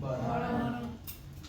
12।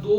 2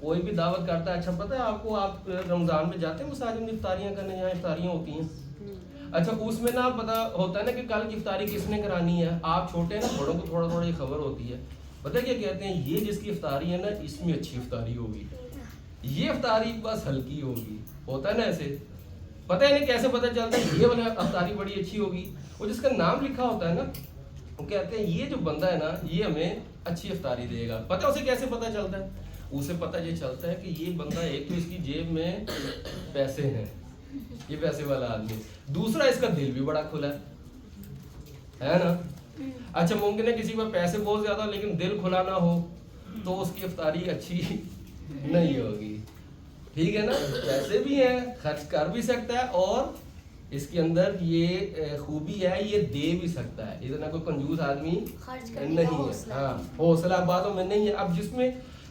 کوئی بھی دعوت کرتا ہے. اچھا پتہ ہے آپ کو, آپ رمضان میں جاتے ہیں مساجد میں افطاریاں کرنے, جہاں افطاریاں ہوتی ہیں. اچھا اس میں نا پتہ ہوتا ہے نا کہ کل کی افطاری کس نے کرانی ہے. آپ چھوٹے ہیں نا, بڑوں کو تھوڑا تھوڑا یہ خبر ہوتی ہے. پتہ کیا کہتے ہیں, یہ جس کی افطاری ہے نا اس میں اچھی افطاری ہوگی, یہ افطاری بس ہلکی ہوگی. ہوتا ہے نا ایسے. پتہ ہے نہیں کیسے پتہ چلتا ہے یہ والی افطاری بڑی اچھی ہوگی. وہ جس کا نام لکھا ہوتا ہے نا, وہ کہتے ہیں یہ جو بندہ ہے نا یہ ہمیں اچھی افطاری دے گا. پتہ اسے کیسے پتہ چلتا ہے؟ اسے پتہ یہ چلتا ہے کہ یہ بندہ, ایک تو اس کی جیب میں پیسے ہیں, یہ پیسے والا آدمی, دوسرا اس کا دل بھی بڑا کھلا ہے نا. اچھا ممکن ہے کسی پر پیسے بہت زیادہ لیکن دل کھلا نہ ہو تو اس کی افطاری اچھی نہیں ہوگی. ٹھیک ہے نا, پیسے بھی ہیں, خرچ کر بھی سکتا ہے, اور اس کے اندر یہ خوبی ہے یہ دے بھی سکتا ہے. اتنا کوئی کنجوس آدمی نہیں ہے. ہاں حوصلہ باتوں میں نہیں ہے. اب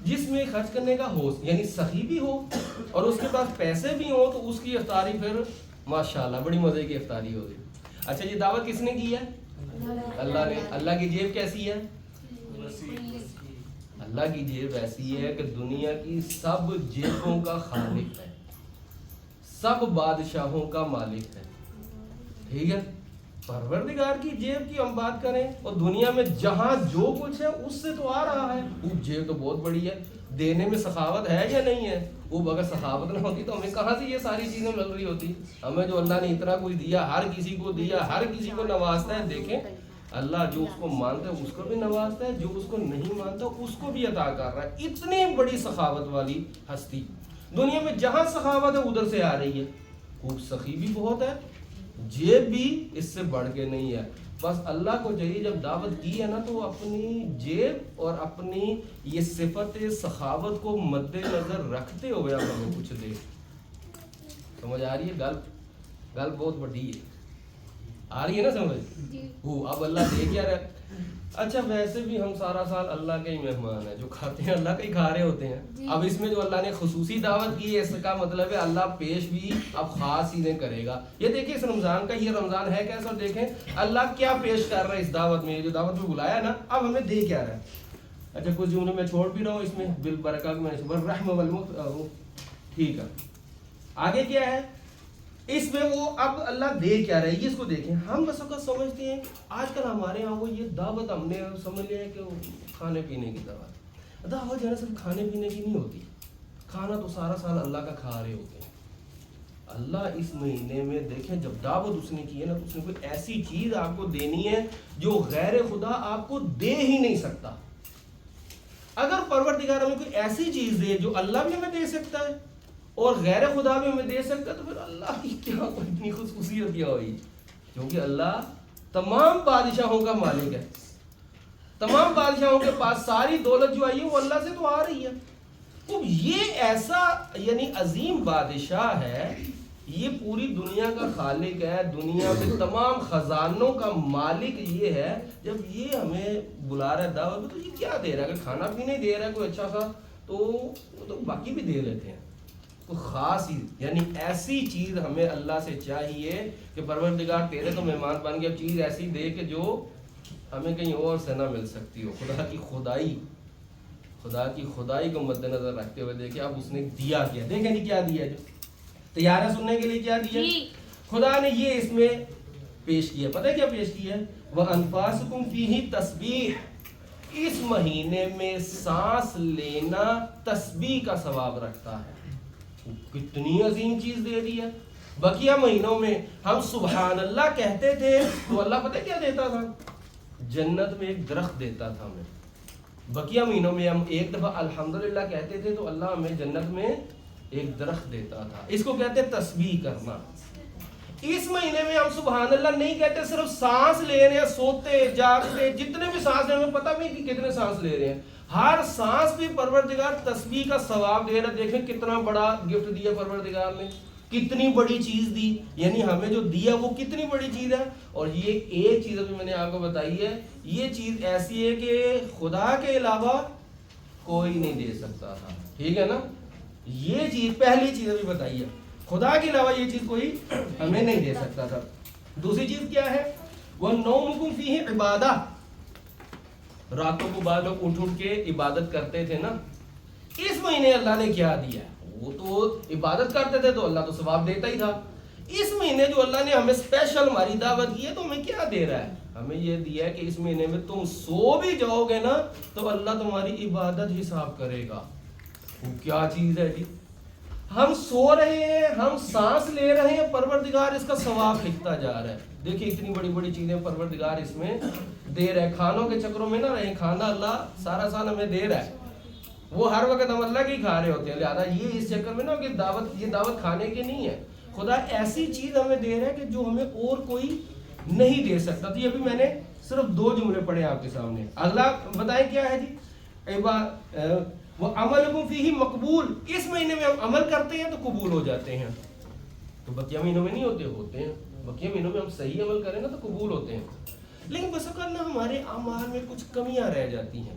جس میں خرچ کرنے کا حوصلہ یعنی سخی بھی ہو اور اس کے پاس پیسے بھی ہوں تو اس کی افطاری پھر ماشاءاللہ بڑی مزے کی افطاری ہوگی. اچھا یہ دعوت کس نے کی ہے؟ اللہ نے. اللہ کی جیب کیسی ہے؟ اللہ کی جیب ایسی ہے کہ دنیا کی سب جیبوں کا خالق ہے, سب بادشاہوں کا مالک ہے. ٹھیک ہے, پروردگار کی جیب کی ہم بات کریں اور دنیا میں جہاں جو کچھ ہے اس سے تو آ رہا ہے. وہ جیب تو بہت بڑی ہے, دینے میں سخاوت ہے یا نہیں ہے؟ وہ اگر سخاوت نہ ہوتی تو ہمیں کہاں سے یہ ساری چیزیں مل رہی ہوتی؟ ہمیں جو اللہ نے اتنا کچھ دیا, ہر کسی کو دیا, ہر کسی کو نوازتا ہے. دیکھیں اللہ جو اس کو مانتا ہے اس کو بھی نوازتا ہے, جو اس کو نہیں مانتا اس کو بھی عطا کر رہا ہے. اتنی بڑی سخاوت والی ہستی دنیا میں جہاں سخاوت ہے ادھر سے آ رہی ہے. خوب سخی بھی بہت ہے, جیب بھی اس سے بڑھ کے نہیں ہے. بس اللہ کو چاہیے جب دعوت کی ہے نا تو اپنی جیب اور اپنی یہ صفت سخاوت کو مد نظر رکھتے ہوئے اب ہمیں کچھ دے. سمجھ آ رہی ہے؟ گل بہت بڑی ہے, آ رہی ہے نا سمجھ؟ اب اللہ دے کیا رہا. اچھا ویسے بھی ہم سارا سال اللہ کے ہی مہمان ہیں, جو کھاتے ہیں اللہ کے ہی کھا رہے ہوتے ہیں. اب اس میں جو اللہ نے خصوصی دعوت کی ہے اس کا مطلب ہے اللہ پیش بھی اب خاص چیزیں کرے گا. یہ دیکھیں اس رمضان کا, یہ رمضان ہے کیسا, دیکھیں اللہ کیا پیش کر رہا ہے اس دعوت میں. جو دعوت میں بلایا نا اب ہمیں دے کیا رہا ہے. اچھا کچھ جملے میں چھوڑ بھی رہا ہوں, اس میں بالبرکات میں والرحم والمغفرۃ. ٹھیک ہے, آگے کیا ہے اس میں, وہ اب اللہ دے کیا رہے گی اس کو دیکھیں. ہم بس اوقات سمجھتے ہیں آج کل ہمارے ہاں وہ یہ دعوت ہم نے سمجھ لیا ہے کہ کھانے پینے کی دعوت. دعوت جو ہے صرف کھانے پینے کی نہیں ہوتی. کھانا تو سارا سال اللہ کا کھا رہے ہوتے ہیں. اللہ اس مہینے میں دیکھیں جب دعوت اس نے کی ہے نا تو اس نے کوئی ایسی چیز آپ کو دینی ہے جو غیر خدا آپ کو دے ہی نہیں سکتا. اگر پروردگار ہمیں کوئی ایسی چیز دے جو اللہ بھی ہمیں دے سکتا ہے اور غیر خدا بھی ہمیں دے سکتا ہے تو پھر اللہ کی کیا اتنی خصوصیت کیا ہوئی. کیونکہ اللہ تمام بادشاہوں کا مالک ہے, تمام بادشاہوں کے پاس ساری دولت جو آئی ہے وہ اللہ سے تو آ رہی ہے. تو یہ ایسا یعنی عظیم بادشاہ ہے, یہ پوری دنیا کا خالق ہے, دنیا میں تمام خزانوں کا مالک یہ ہے. جب یہ ہمیں بلا رہا ہے دعوت میں تو یہ کیا دے رہا ہے؟ اگر کھانا بھی نہیں دے رہا ہے کوئی اچھا سا تو باقی بھی دے لیتے ہیں. تو خاص یعنی ایسی چیز ہمیں اللہ سے چاہیے کہ پروردگار تیرے تو مہمان بن گیا, چیز ایسی دے کہ جو ہمیں کہیں اور سے نہ مل سکتی ہو. خدا کی خدائی کو مد نظر رکھتے ہوئے دیکھیں اب اس نے دیا کیا. دیکھیں نہیں کیا دیا, جو تیار ہے سننے کے لیے کیا دیا خدا نے, یہ اس میں پیش کیا. پتہ ہے کیا پیش کیا ہے؟ وَأَنفَاسُكُمْ فِيهِ تسبیح. اس مہینے میں سانس لینا تسبیح کا ثواب رکھتا ہے. کتنی عظیم چیز دے دی ہے. بقیہ مہینوں میں ہم سبحان اللہ کہتے تھے تو اللہ پتہ کیا دیتا تھا؟ جنت میں ایک درخت دیتا تھا ہمیں. بقیہ مہینوں میں ہم ایک دفعہ الحمدللہ کہتے تھے تو اللہ ہمیں جنت میں ایک درخت دیتا تھا. اس کو کہتے ہیں تسبیح کرنا. اس مہینے میں ہم سبحان اللہ نہیں کہتے, صرف سانس لے رہے ہیں, سوتے جاگتے جتنے بھی سانس لے رہے ہیں, ہمیں پتہ نہیں کہ کتنے سانس لے رہے ہیں, ہر سانس بھی پروردگار تسبیح کا ثواب دے رہا. دیکھیں کتنا بڑا گفٹ دیا پروردگار نے, کتنی بڑی چیز دی. یعنی ہمیں جو دیا وہ کتنی بڑی چیز ہے. اور یہ ایک چیز ابھی میں نے آپ کو بتائی ہے, یہ چیز ایسی ہے کہ خدا کے علاوہ کوئی نہیں دے سکتا تھا. ٹھیک ہے نا, یہ چیز پہلی چیز ابھی بتائی ہے, خدا کے علاوہ یہ چیز کوئی ہمیں نہیں دے سکتا تھا. دوسری چیز کیا ہے؟ وَالنَّوْمُكُمْ فِيهِ عِبَادَةٌ. راتوں کو بعد لوگ اٹھ کے عبادت کرتے تھے نا, اس مہینے اللہ نے کیا دیا ہے؟ وہ تو عبادت کرتے تھے تو اللہ تو ثواب دیتا ہی تھا. اس مہینے جو اللہ نے ہمیں اسپیشل ہماری دعوت کی ہے تو ہمیں کیا دے رہا ہے؟ ہمیں یہ دیا ہے کہ اس مہینے میں تم سو بھی جاؤ گے نا تو اللہ تمہاری عبادت حساب کرے گا. وہ کیا چیز ہے جی؟ ہم سو رہے ہیں, ہم سانس لے رہے ہیں, پروردگار اس کا ثواب لکھتا جا رہا ہے. دیکھیں اتنی بڑی بڑی چیزیں پروردگار اس میں دے رہا ہے. کھانوں کے چکروں میں نہ رہیں, کھانا اللہ سارا سال ہمیں دے رہا ہے, وہ ہر وقت ہم اللہ کے ہی کھا رہے ہوتے ہیں. لہٰذا یہ اس چکر میں نا کہ یہ دعوت کھانے کی نہیں ہے. خدا ایسی چیز ہمیں دے رہا ہے کہ جو ہمیں اور کوئی نہیں دے سکتا. تو یہ بھی میں نے صرف 2 جملے پڑھے آپ کے سامنے. اگلا بتائیں کیا ہے جی؟ وہ عملکم فیہ مقبول. اس مہینے میں ہم عمل کرتے ہیں تو قبول ہو جاتے ہیں. تو بقیہ مہینوں میں نہیں ہوتے ہیں. بقیہ مہینوں میں ہم صحیح عمل کریں نا تو قبول ہوتے ہیں. لیکن بس کرنا ہمارے اعمال میں کچھ کمیاں رہ جاتی ہیں.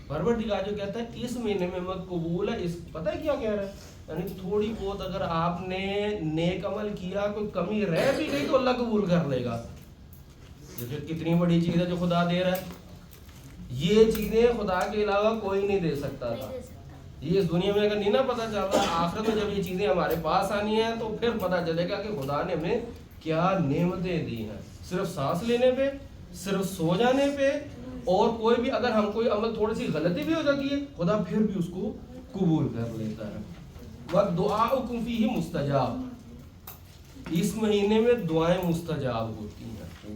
پروردگار جو کہتا ہے اس مہینے میں مت قبول ہے, اس پتہ ہے کیا کہہ رہا ہے؟ یعنی تھوڑی بہت اگر آپ نے نیک عمل کیا, کوئی کمی رہ بھی گئی تو اللہ قبول کر لے گا. یہ کتنی بڑی چیز ہے جو خدا دے رہا ہے. یہ چیزیں خدا کے علاوہ کوئی نہیں دے سکتا تھا. یہ اس دنیا میں اگر نہیں نہ پتہ چل رہا, آخرت میں جب یہ چیزیں ہمارے پاس آنی ہیں تو پھر پتہ چلے گا کہ خدا نے ہمیں کیا نعمتیں دی ہیں. صرف سانس لینے پہ, صرف سو جانے پہ, اور کوئی بھی اگر ہم کوئی عمل تھوڑی سی غلطی بھی ہو جاتی ہے خدا پھر بھی اس کو قبول کر لیتا ہے. وَدُعَاؤُكُمْ فِيهِ مُسْتَجَابٌ. اس مہینے میں دعائیں مستجاب ہوتی ہیں.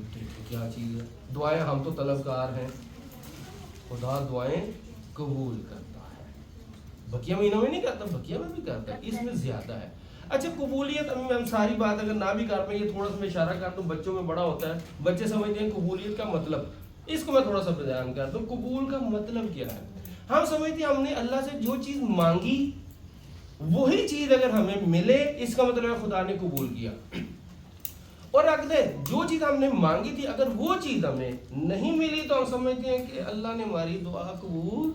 کیا چیز ہے؟ دعائیں, ہم تو طلبگار ہیں, خدا دعائیں قبول کرتا ہے. بقیہ مہینوں میں نہیں کرتا, بقیہ میں بھی کرتا ہے, اس میں زیادہ ہے. اچھا قبولیت, ہم ساری بات اگر نہ بھی کر پائیں, یہ تھوڑا سا میں اشارہ کر دوں, بچوں میں بڑا ہوتا ہے, بچے سمجھتے ہیں قبولیت کا مطلب. اس کو میں تھوڑا سا بیان کر دوں. قبول کا مطلب کیا ہے؟ ہم سمجھتے ہیں ہم نے اللہ سے جو چیز مانگی وہی چیز اگر ہمیں ملے, اس کا مطلب ہے خدا نے قبول کیا. اور اگر جو چیز ہم نے مانگی تھی اگر وہ چیز ہمیں نہیں ملی تو ہم سمجھتے ہیں کہ اللہ نے ہماری دعا قبول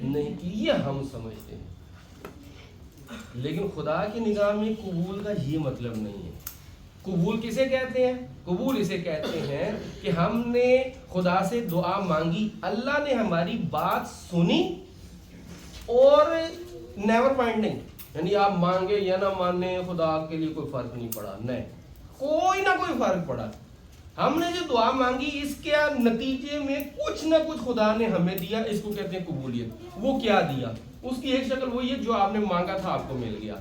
نہیں کی. یہ ہم سمجھتے ہیں, لیکن خدا کی نگاہ میں قبول کا یہ مطلب نہیں ہے. قبول کسے کہتے ہیں؟ قبول اسے کہتے ہیں کہ ہم نے خدا سے دعا مانگی, اللہ نے ہماری بات سنی اور نیور مائنڈنگ, یعنی آپ مانگے یا نہ مانے خدا کے لیے کوئی فرق نہیں پڑا. نہیں, کوئی نہ کوئی فرق پڑا. ہم نے جو دعا مانگی اس کے نتیجے میں کچھ نہ کچھ خدا نے ہمیں دیا, اس کو کہتے ہیں قبولیت. وہ کیا دیا؟ اس کی ایک شکل وہی ہے جو آپ نے مانگا تھا آپ کو مل گیا.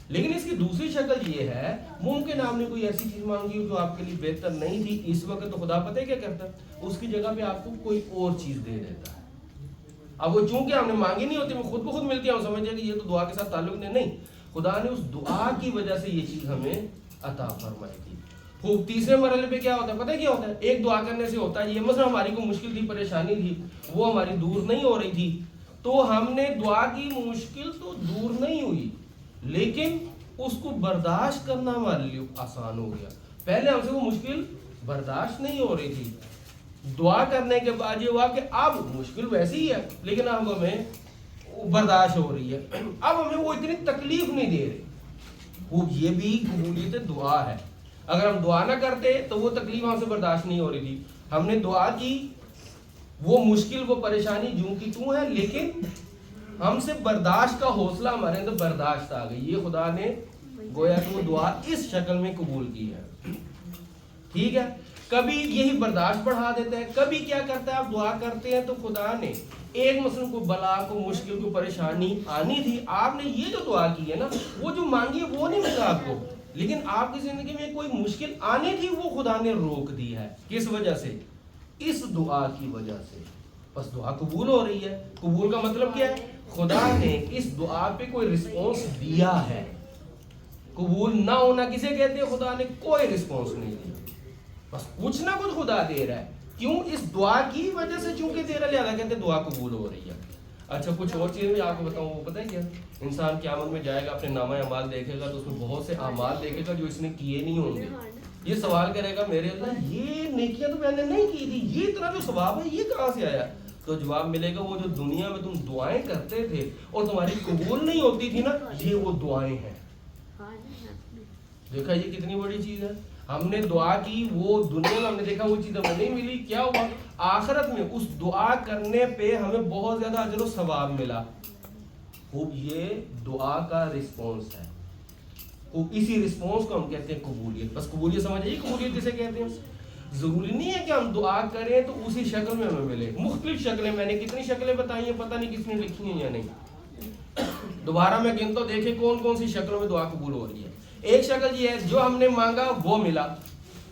لیکن اس کی دوسری شکل یہ ہے, ممکن آپ نے کوئی ایسی چیز مانگی جو آپ کے لیے بہتر نہیں تھی اس وقت, تو خدا پتہ ہے کیا کرتا ہے, اس کی جگہ پہ آپ کو کوئی اور چیز دے دیتا ہے. اب وہ چونکہ ہم نے مانگی نہیں ہوتی, وہ خود بخود ملتی ہے, ہم سمجھتے ہیں کہ یہ تو دعا کے ساتھ تعلق نہیں. خدا نے اس دعا کی وجہ سے یہ چیز ہمیں عطا فرمائی تھی. خوب, تیسرے مرحلے پہ کیا ہوتا ہے پتہ ہے کیا ہوتا ہے؟ ایک دعا کرنے سے ہوتا ہے یہ, مثلا ہماری کوئی مشکل تھی, پریشانی تھی, وہ ہماری دور نہیں ہو رہی تھی, تو ہم نے دعا کی, مشکل تو دور نہیں ہوئی لیکن اس کو برداشت کرنا ہمارے لیے آسان ہو گیا. پہلے ہم سے وہ مشکل برداشت نہیں ہو رہی تھی, دعا کرنے کے بعد یہ ہوا کہ اب مشکل ویسی ہی ہے لیکن اب ہمیں برداشت ہو رہی ہے, اب ہمیں وہ اتنی تکلیف نہیں دے رہی. وہ یہ بھی قبولیت دعا ہے. اگر ہم دعا نہ کرتے تو وہ تکلیف ہم سے برداشت نہیں ہو رہی تھی. ہم نے دعا کی, وہ مشکل وہ پریشانی جوں کی توں ہے, لیکن ہم سے برداشت کا حوصلہ ہمارے اندر برداشت آ گئی. یہ خدا نے گویا کہ وہ دعا اس شکل میں قبول کی ہے. ٹھیک ہے, کبھی یہی برداشت بڑھا دیتا ہے, کبھی کیا کرتا ہے, آپ دعا کرتے ہیں تو خدا نے ایک مثلا کو بلا کو مشکل کو پریشانی آنی تھی, آپ نے یہ جو دعا کی ہے نا, وہ جو مانگی ہے وہ نہیں ملا آپ کو, لیکن آپ کی زندگی میں کوئی مشکل آنی تھی وہ خدا نے روک دی ہے. کس وجہ سے؟ اس دعا کی وجہ سے. بس دعا قبول ہو رہی ہے. قبول کا مطلب کیا ہے؟ خدا نے اس دعا پہ کوئی رسپانس دیا ہے. قبول نہ ہونا کسے کہتے ہیں؟ خدا نے کوئی رسپانس نہیں دیا, بس کچھ نہ کچھ خدا دے رہا ہے. کیوں؟ اس دعا کی وجہ سے چونکہ دے رہا ہے, لہذا کہتے ہیں دعا قبول ہو رہی ہے. اچھا کچھ اور چیز میں آپ کو بتاؤں, وہ پتہ ہے کیا؟ انسان قیامت میں جائے گا, اپنے نامہ اعمال دیکھے گا تو اس میں بہت سے اعمال دیکھے گا جو اس نے کیے نہیں ہوں گے. یہ سوال کرے گا میرے اللہ یہ نیکیاں تو میں نے نہیں کی تھی, یہ اتنا جو ثواب ہے یہ کہاں سے آیا؟ تو جواب ملے گا, وہ جو دنیا میں تم دعائیں کرتے تھے اور تمہاری قبول نہیں ہوتی تھی نا, یہ وہ دعائیں ہیں. دیکھا یہ کتنی بڑی چیز ہے. ہم نے دعا کی, وہ دنیا میں ہم نے دیکھا وہ چیز ہمیں نہیں ملی, کیا ہوا؟ آخرت میں اس دعا کرنے پہ ہمیں بہت زیادہ اجر و ثواب ملا. خوب یہ دعا کا رسپانس ہے. خوب اسی رسپانس کو ہم کہتے ہیں قبولیت. بس قبولیت سمجھئے قبولیت کسے کہتے ہیں. ضروری نہیں ہے کہ ہم دعا کریں تو اسی شکل میں ہمیں ملے. مختلف شکلیں, میں نے کتنی شکلیں بتائی ہیں پتہ نہیں کس نے لکھی ہیں یا نہیں. دوبارہ میں گنتا ہوں, دیکھیں کون کون سی شکلوں میں دعا قبول ہو رہی ہے. ایک شکل یہ ہے جو ہم نے مانگا وہ ملا.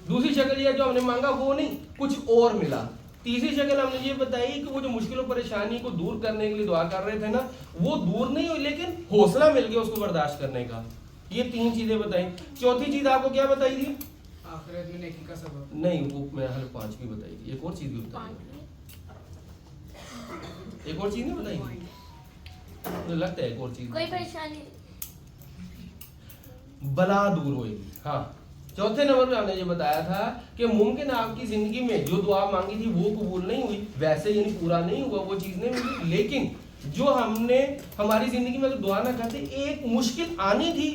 دوسری شکل یہ ہے جو ہم نے مانگا وہ نہیں, کچھ اور ملا. تیسری شکل ہم نے یہ بتائی کہ وہ جو مشکل و پریشانی کو دور کرنے کے لیے دعا کر رہے تھے نا, وہ دور نہیں ہوئی لیکن حوصلہ مل گیا اس کو برداشت کرنے کا. یہ 3 چیزیں بتائیں. چوتھی چیز آپ کو کیا بتائی تھی؟ آخرت میں نیکی کا سبب. نہیں, وہ میں حل 5 بتائی تھی. ایک اور چیز بھی بتائی, ایک اور چیز نہیں بتائی تھی, مجھے لگتا ہے ایک اور چیز. کوئی پریشانی بلا دور ہوئے گی. ہاں, چوتھے نمبر میں ہم نے یہ بتایا تھا کہ ممکن آپ کی زندگی میں جو دعا مانگی تھی وہ قبول نہیں ہوئی, ویسے یعنی پورا نہیں ہوا, وہ چیز نہیں ملی, لیکن جو ہم نے ہماری زندگی میں اگر دعا نہ کرتے, ایک مشکل آنی تھی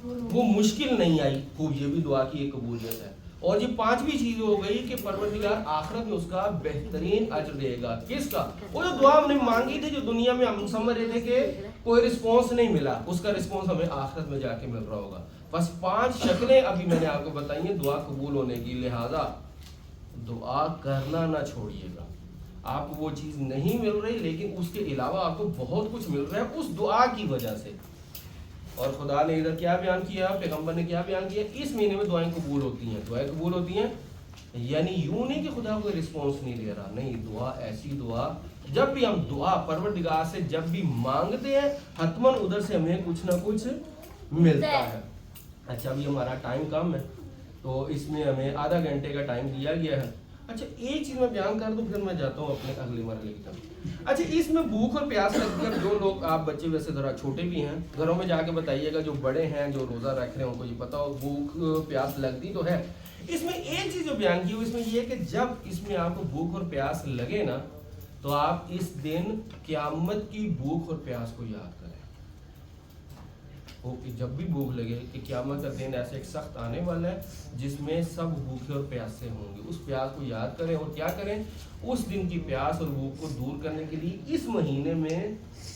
وہ مشکل نہیں آئی. خوب, یہ بھی دعا کی ایک قبولیت ہے. اور یہ 5ویں چیز ہو گئی کہ پروردگار آخرت میں اس کا بہترین اجر دے گا. کس کا؟ وہ جو دعا ہم نے مانگی تھی, جو دنیا میں ہم سمجھ رہے تھے کہ کوئی رسپانس نہیں ملا, اس کا رسپانس ہمیں آخرت میں جا کے مل رہا ہوگا. بس 5 شکلیں ابھی میں نے آپ کو بتائی ہیں دعا قبول ہونے کی. لہذا دعا کرنا نہ چھوڑیے گا. آپ کو وہ چیز نہیں مل رہی لیکن اس کے علاوہ آپ کو بہت کچھ مل رہا ہے اس دعا کی وجہ سے. اور خدا نے ادھر کیا بیان کیا, پیغمبر نے کیا بیان کیا, اس مہینے میں دعائیں قبول ہوتی ہیں. دعائیں قبول ہوتی ہیں یعنی یوں نہیں کہ خدا کوئی رسپانس نہیں دے رہا, نہیں. دعا ایسی دعا, جب بھی ہم دعا پروردگار سے جب بھی مانگتے ہیں حتماً ادھر سے ہمیں کچھ نہ کچھ ملتا ہے. اچھا, ابھی ہمارا ٹائم کم ہے تو اس میں ہمیں آدھا گھنٹے کا ٹائم دیا گیا ہے. اچھا, ایک چیز میں بیان کر دوں پھر میں جاتا ہوں اپنے اگلے مرحلے کی طرف. اچھا, اس میں بھوک اور پیاس لگتی ہے. جو لوگ, آپ بچے ویسے ذرا چھوٹے بھی ہیں, گھروں میں جا کے بتائیے گا, جو بڑے ہیں جو روزہ رکھ رہے ہیں ان کو یہ پتا ہو بھوک پیاس لگتی تو ہے. اس میں ایک چیز جو بیان کی ہوئی اس میں یہ ہے کہ جب اس میں آپ کو بھوک اور پیاس لگے نا تو آپ اس دن قیامت کی بھوک اور پیاس کو یاد کریں. جب بھی بھوک لگے کہ قیامت کا دن ایسے ایک سخت آنے والا ہے جس میں سب بھوکے اور پیاسے ہوں گے, اس پیاس کو یاد کریں. اور کیا کریں, اس دن کی پیاس اور بھوک کو دور کرنے کے لیے اس مہینے میں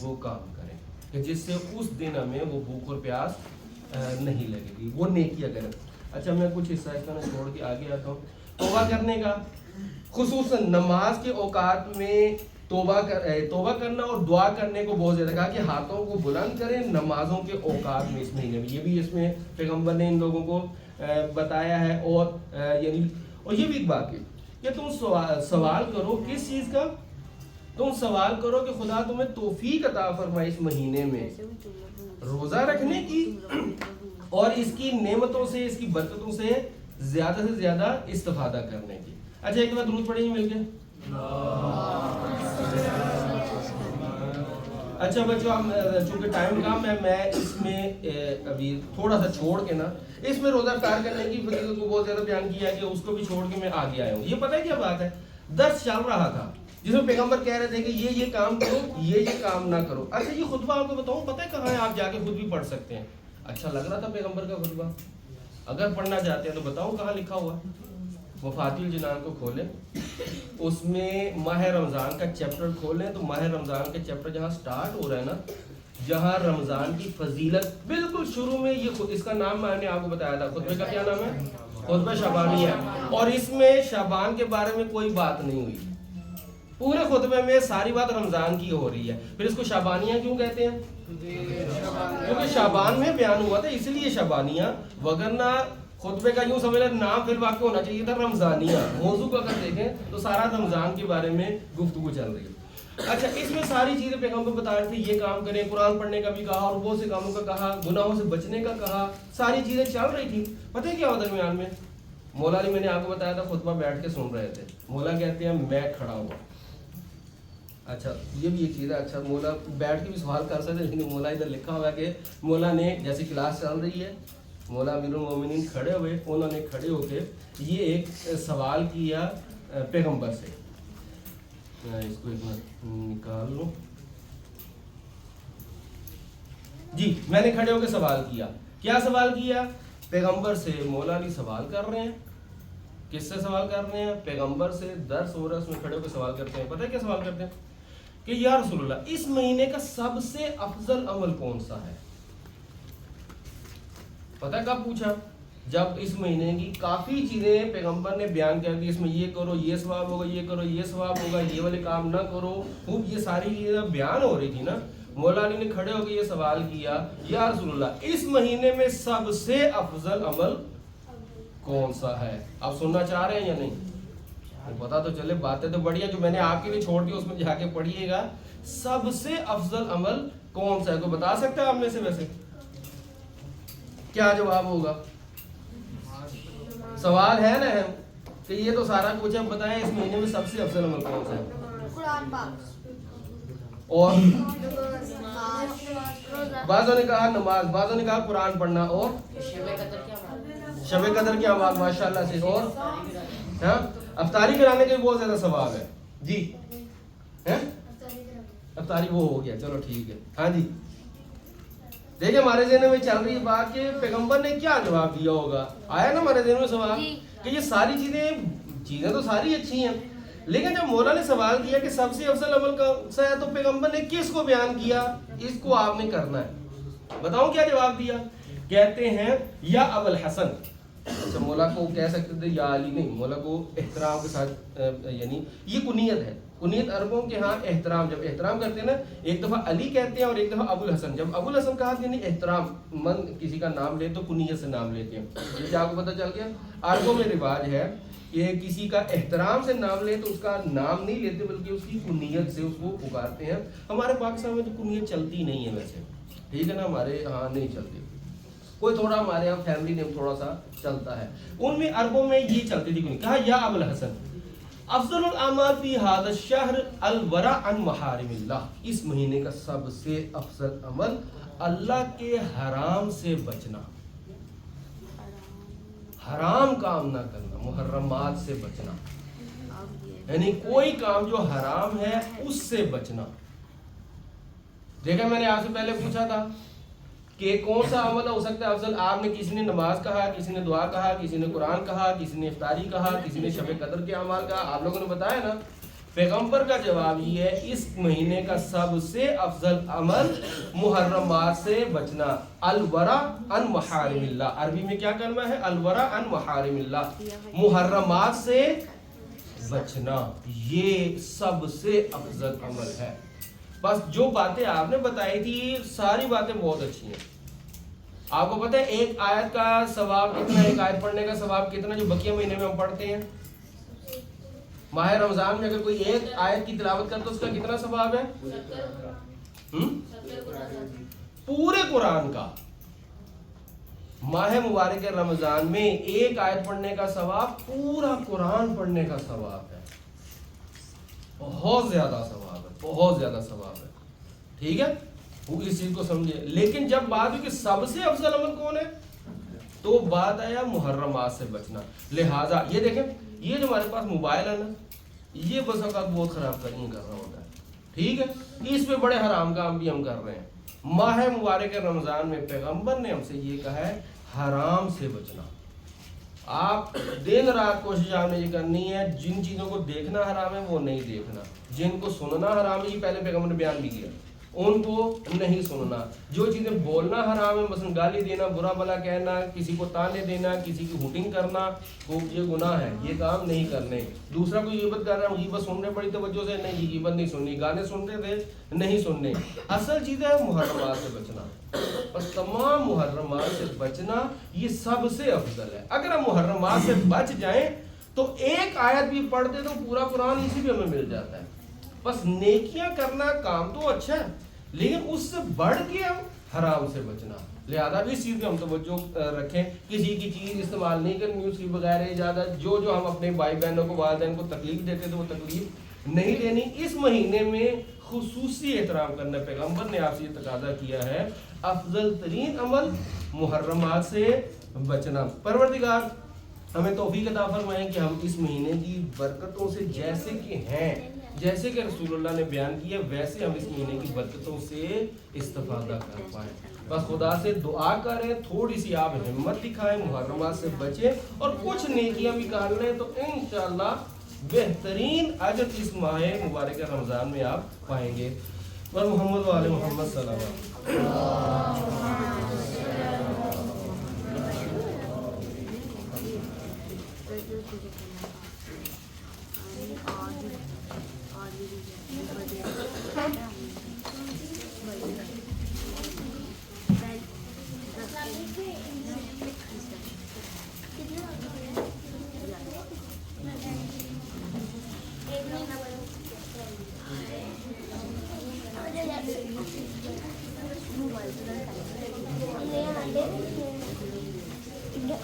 وہ کام کریں کہ جس سے اس دن ہمیں وہ بھوک اور پیاس نہیں لگے گی, وہ نیکیاں کریں. اچھا, میں کچھ حصہ اس کا چھوڑ کے آگے آتا ہوں. توبہ کرنے کا, خصوصاً نماز کے اوقات میں توبہ کرنا اور دعا کرنے کو بہت زیادہ کہا کہ ہاتھوں کو بلند کریں نمازوں کے اوقات میں اس مہینے میں. یہ بھی اس میں پیغمبر نے ان لوگوں کو بتایا ہے. اور یہ بھی ایک بات ہے کہ تم سوال کرو کس چیز کا, تم سوال کرو کہ خدا تمہیں توفیق عطا فرمائے اس مہینے میں روزہ رکھنے کی اور اس کی نعمتوں سے, اس کی برکتوں سے زیادہ استفادہ کرنے کی. اچھا, ایک بار درود پڑھیں مل کے. اچھا بچوں, چونکہ ٹائم کم ہے میں اس میں ابھی تھوڑا سا چھوڑ کے نا اس میں روزہ افطار کرنے کی فضیلت کو بہت زیادہ بیان کیا ہے کہ اس کو بھی چھوڑ کے میں آگے آیا ہوں. یہ پتہ ہے کیا بات ہے, درس چل رہا تھا جس میں پیغمبر کہہ رہے تھے کہ یہ کام کرو, یہ کام نہ کرو. اچھا, یہ خطبہ آپ کو بتاؤں پتہ ہے کہاں ہے, آپ جا کے خود بھی پڑھ سکتے ہیں. اچھا لگ رہا تھا پیغمبر کا خطبہ, اگر پڑھنا چاہتے ہیں تو بتاؤں کہاں لکھا ہوا. مفاتیح الجنان کو کھولیں, اس میں ماہ رمضان کا چیپٹر کھولیں تو ماہ رمضان کے چیپٹر جہاں سٹارٹ ہو رہا ہے نا, جہاں رمضان کی فضیلت بالکل شروع میں, یہ اس کا نام میں نے آپ کو بتایا تھا, خطبے کا کیا نام ہے, خطبہ شعبانیہ ہے. اور اس میں شعبان کے بارے میں کوئی بات نہیں ہوئی, پورے خطبے میں ساری بات رمضان کی ہو رہی ہے. پھر اس کو شعبانیہ کیوں کہتے ہیں, کیونکہ شعبان میں بیان ہوا تھا اس لیے شعبانیہ, وگرنہ خطبے کا یوں سمجھ لیں نام پھر واقع ہونا چاہیے تھا رمضانیہ. موضوع کو اگر دیکھیں تو سارا رمضان کے بارے میں گفتگو چل رہی ہے. اچھا, اس میں ساری چیزیں پیغمبر بتا رہے تھے, یہ کام کریں, قرآن پڑھنے کا بھی کہا, اور بہت سے کاموں کا کہا, گناہوں سے بچنے کا کہا, ساری چیزیں چل رہی تھی. پتہ ہے کیا ہوا درمیان میں, مولا علی, میں نے آپ کو بتایا تھا خطبہ بیٹھ کے سن رہے تھے, مولا کہتے ہیں میں کھڑا ہوا. اچھا, یہ بھی ایک چیز ہے. اچھا, مولا بیٹھ کے بھی سوال کر سکتے ہیں لیکن مولا ادھر لکھا ہوا ہے کہ مولا نے, جیسے کلاس چل رہی ہے, مولا امیر المومنین کھڑے ہوئے, انہوں نے کھڑے ہو کے یہ ایک سوال کیا پیغمبر سے. اس کو ایک منٹ نکال لوں. جی, میں نے کھڑے ہو کے سوال کیا. کیا سوال کیا, پیغمبر سے. مولا علی سوال کر رہے ہیں, کس سے سوال کر رہے ہیں, پیغمبر سے. درس ہو رہا ہے, اس میں کھڑے ہو کے سوال کرتے ہیں. پتہ ہے کیا سوال کرتے ہیں کہ یا رسول اللہ اس مہینے کا سب سے افضل عمل کون سا ہے؟ پتہ کب پوچھا؟ جب اس مہینے کی کافی چیزیں پیغمبر نے بیان کر دی، اس میں یہ کرو یہ ثواب ہوگا، یہ کرو یہ ثواب ہوگا، یہ والے کام نہ کرو، خوب یہ ساری چیزیں بیان ہو رہی تھی نا، مولا علی نے کھڑے ہو کے یہ سوال کیا یا رسول اللہ اس مہینے میں سب سے افضل عمل کون سا ہے؟ آپ سننا چاہ رہے ہیں یا نہیں؟ پتا تو چلے، باتیں تو بڑی ہیں جو میں نے آپ کے لیے چھوڑ دی، اس میں جا کے پڑھیے گا سب سے افضل عمل کون سا ہے؟ کوئی بتا سکتا ہے آپ میں سے؟ ویسے کیا جواب ہوگا؟ سوال ہے نا اہم کہ یہ تو سارا کچھ ہے، بتائیں اس مہینے میں سب سے افضل عمل کون سا ہے؟ قرآن پاک اور بعضوں نے کہا نماز، بعضوں نے کہا قرآن پڑھنا، اور شب قدر کی آواز ماشاءاللہ سے، اور ہاں افطاری کرانے کے بہت زیادہ ثواب ہے جی، افطاری وہ ہو گیا، چلو ٹھیک ہے، ہاں جی دیکھیں ہمارے ذہن میں چل رہی بات کہ پیغمبر نے کیا جواب دیا ہوگا، آیا نا ہمارے ذہن میں سوال کہ یہ ساری چیزیں تو ساری اچھی ہیں، لیکن جب مولا نے سوال کیا کہ سب سے افضل عمل کون سا ہے تو پیغمبر نے کس کو بیان کیا؟ اس کو آپ نے کرنا ہے۔ بتاؤں کیا جواب دیا؟ کہتے ہیں یا ابو الحسن، اچھا مولا کو کہہ سکتے تھے یا علی نہیں، مولا کو احترام کے ساتھ یعنی یہ کنیت ہے، کنیت عربوں کے ہاں احترام، جب احترام کرتے ہیں نا ایک دفعہ علی کہتے ہیں اور ایک دفعہ ابو الحسن، جب ابو الحسن کہا یعنی احترام مند کسی کا نام لے تو کنیت سے نام لیتے ہیں، یہ کیا آپ کو پتہ چل گیا؟ عربوں میں رواج ہے کہ کسی کا احترام سے نام لے تو اس کا نام نہیں لیتے بلکہ اس کی کنیت سے اس کو پکارتے ہیں۔ ہمارے پاکستان میں تو کنیت چلتی نہیں ہے ویسے، ٹھیک ہے نا، ہمارے ہاں نہیں چلتی، کوئی تھوڑا ہمارے یہاں فیملی نیم تھوڑا سا چلتا ہے، ان میں عربوں میں یہ چلتی تھی کنیت۔ کہا یا ابو الحسن افضل الاعمال فی ھذا الشہر الورع عن محارم اللہ، اس مہینے کا سب سے افضل عمل اللہ کے حرام سے بچنا، حرام کام نہ کرنا، محرمات سے بچنا، یعنی کوئی کام جو حرام ہے اس سے بچنا۔ دیکھا میں نے آپ سے پہلے پوچھا تھا کہ کون سا عمل ہو سکتا ہے افضل، آپ نے کسی نے نماز کہا، کسی نے دعا کہا، کسی نے قرآن کہا، کسی نے افطاری کہا، کسی نے شب قدر کے اعمال کہا، آپ لوگوں نے بتایا نا۔ پیغمبر کا جواب یہ ہے اس مہینے کا سب سے افضل عمل محرمات سے بچنا، الورع عن محارم اللہ، عربی میں کیا کلمہ ہے؟ الورع عن محارم اللہ، محرمات سے بچنا، یہ سب سے افضل عمل ہے۔ بس جو باتیں آپ نے بتائی تھی ساری باتیں بہت اچھی ہیں۔ آپ کو پتہ ہے ایک آیت کا ثواب کتنا، ایک آیت پڑھنے کا ثواب کتنا جو بقیہ مہینے میں ہم پڑھتے ہیں؟ ماہ رمضان میں اگر کوئی ایک آیت کی تلاوت کرتا تو اس کا کتنا ثواب ہے؟ پورے قرآن کا۔ ماہ مبارک رمضان میں ایک آیت پڑھنے کا ثواب پورا قرآن پڑھنے کا ثواب ہے، بہت زیادہ ثواب ہے، بہت زیادہ ثواب ہے، ٹھیک ہے، وہ اس چیز کو سمجھے۔ لیکن جب بات ہوئی کہ سب سے افضل عمل کون ہے تو بات آیا محرمات سے بچنا۔ لہٰذا یہ دیکھیں یہ جو ہمارے پاس موبائل ہے نا یہ بس اوقات بہت خراب کر رہا ہوتا ہے، ٹھیک ہے، اس پہ بڑے حرام کام بھی ہم کر رہے ہیں۔ ماہ مبارک رمضان میں پیغمبر نے ہم سے یہ کہا ہے حرام سے بچنا، آپ دن رات کوشش آپ نے یہ کرنی ہے، جن چیزوں کو دیکھنا حرام ہے وہ نہیں دیکھنا، جن کو سننا حرام ہے یہ پہلے پیغمبر نے بیان بھی کیا، ان کو نہیں سننا، جو چیزیں بولنا حرام ہے مثلا گالی دینا، برا بھلا کہنا، کسی کو تانے دینا، کسی کی ہوٹنگ کرنا، وہ یہ گناہ ہے، یہ کام نہیں کرنے۔ دوسرا کوئی غیبت کر رہا ہے، غیبت سننے بڑی توجہ سے، نہیں یہ غیبت نہیں سننی، گانے سنتے تھے نہیں سننے، اصل چیز ہے محرمات سے بچنا، بس تمام محرمات سے بچنا یہ سب سے افضل ہے۔ اگر ہم محرمات سے بچ جائیں تو ایک آیت بھی پڑھتے تو پورا قرآن اسی بھی ہمیں مل جاتا ہے۔ بس نیکیاں کرنا کام تو اچھا ہے لیکن اس سے بڑھ کے ہم حرام سے بچنا، لہذا بھی اس چیز پہ ہم توجہ رکھیں، کسی کی چیز استعمال نہیں کرنی اس کی بغیر اجازت، جو ہم اپنے بھائی بہنوں کو والدین کو تکلیف دیتے تھے وہ تکلیف نہیں دینی۔ اس مہینے میں خصوصی احترام کرنا، پیغمبر نے آپ سے یہ تقاضا کیا ہے، افضل ترین عمل محرمات سے بچنا۔ پروردگار ہمیں توفیق عطا فرمائیں کہ ہم اس مہینے کی برکتوں سے جیسے کہ ہیں، جیسے کہ رسول اللہ نے بیان کیا ویسے ہم اس مہینے کی برکتوں سے استفادہ کر پائیں۔ بس خدا سے دعا کریں تھوڑی سی آپ ہمت دکھائیں، محرمات سے بچیں اور کچھ نیکیاں بھی کر لیں تو انشاءاللہ بہترین اجر اس ماہ مبارک رمضان میں آپ پائیں گے. اور محمد وآل محمد صلی اللہ علیہ وسلم.